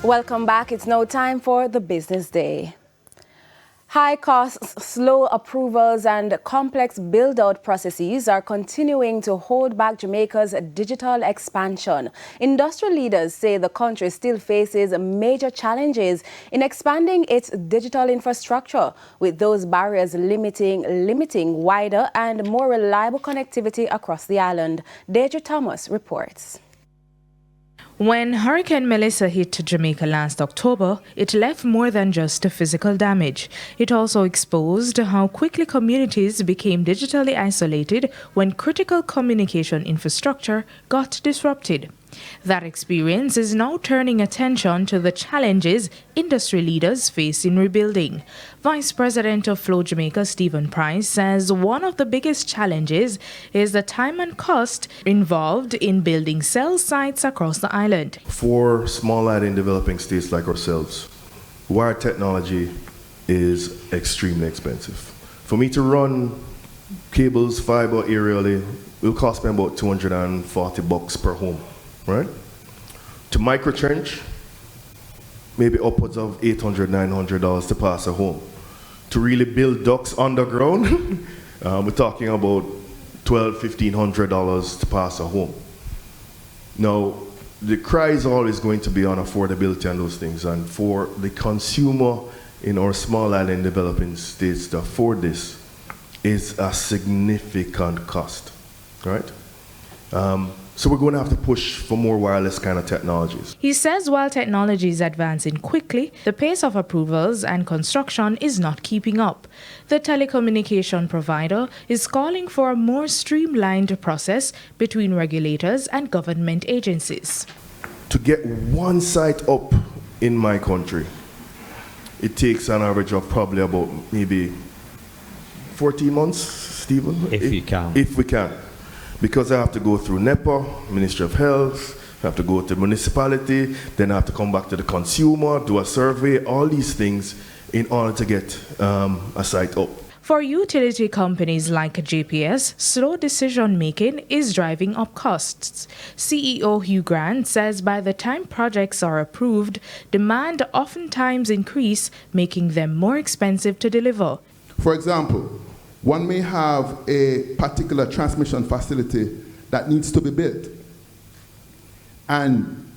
Welcome back. It's now time for the business day. High costs, slow approvals, and complex build-out processes are continuing to hold back Jamaica's digital expansion. Industrial leaders say the country still faces major challenges in expanding its digital infrastructure, with those barriers limiting wider and more reliable connectivity across the island. Deidre Thomas reports. When Hurricane Melissa hit Jamaica last October, it left more than just physical damage. It also exposed how quickly communities became digitally isolated when critical communication infrastructure got disrupted. That experience is now turning attention to the challenges industry leaders face in rebuilding. Vice President of Flow Jamaica, Stephen Price, says one of the biggest challenges is the time and cost involved in building cell sites across the island. For small island developing states like ourselves, wire technology is extremely expensive. For me to run cables, fiber aerially, will cost me about $240 per home. Right? To microtrench, maybe upwards of $800, $900 to pass a home. To really build ducts underground, we're talking about $1,200, $1,500 to pass a home. Now, the cry is always going to be on affordability and those things, and for the consumer in our small island developing states to afford this is a significant cost, right? So we're going to have to push for more wireless kind of technologies. He says while technology is advancing quickly, the pace of approvals and construction is not keeping up. The telecommunication provider is calling for a more streamlined process between regulators and government agencies. To get one site up in my country, it takes an average of probably about maybe 14 months, Stephen? If you can. If we can. Because I have to go through NEPA, Ministry of Health, I have to go to the municipality, then I have to come back to the consumer, do a survey, all these things in order to get a site up. For utility companies like JPS, slow decision-making is driving up costs. CEO Hugh Grant says by the time projects are approved, demand oftentimes increase, making them more expensive to deliver. For example, one may have a particular transmission facility that needs to be built. And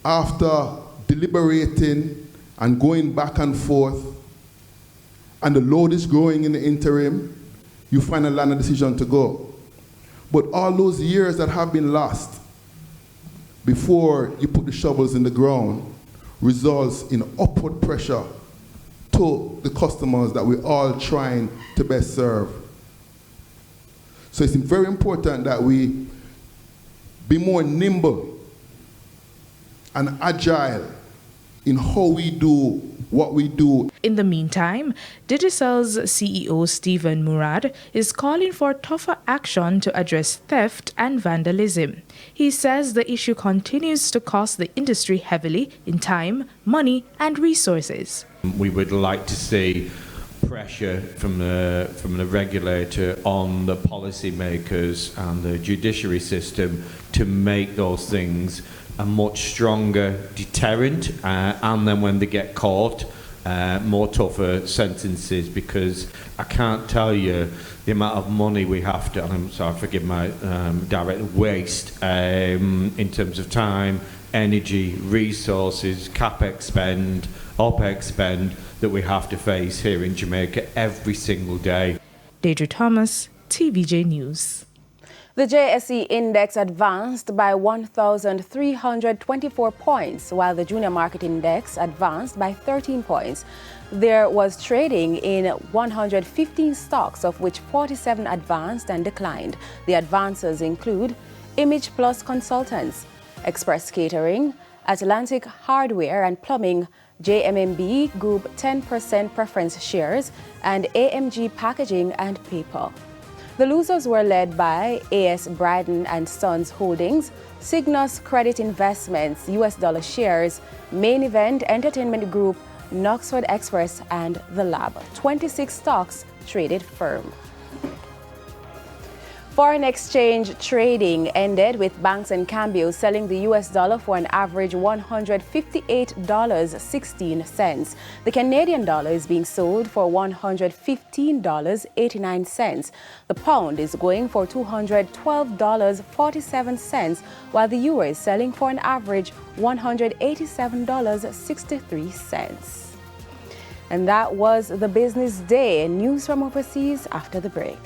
after deliberating and going back and forth, and the load is growing in the interim, you finally land a decision to go. But all those years that have been lost before you put the shovels in the ground results in upward pressure to the customers that we're all trying to best serve. So it's very important that we be more nimble and agile in how we do what we do. In the meantime, Digicel's CEO Stephen Murad is calling for tougher action to address theft and vandalism. He says the issue continues to cost the industry heavily in time, money, and resources. We would like to see pressure from the regulator on the policymakers and the judiciary system to make those things a much stronger deterrent, and then when they get caught, more tougher sentences, because I can't tell you the amount of money we have to, and I'm sorry, forgive my direct waste in terms of time, energy, resources, capex spend, OPEX spend that we have to face here in Jamaica every single day. Deidre Thomas, TVJ News. The JSE index advanced by 1,324 points, while the junior market index advanced by 13 points. There was trading in 115 stocks, of which 47 advanced and declined. The advances include Image Plus Consultants, Express Catering, Atlantic Hardware and Plumbing, JMMB Group 10% preference shares, and AMG Packaging and Paper. The losers were led by AS Bryden and Sons Holdings, Cygnus Credit Investments, US dollar shares, Main Event Entertainment Group, Knoxford Express, and The Lab. 26 stocks traded firm. Foreign exchange trading ended with banks and cambios selling the US dollar for an average $158.16. The Canadian dollar is being sold for $115.89. The pound is going for $212.47, while the euro is selling for an average $187.63. And that was the business day. News from overseas after the break.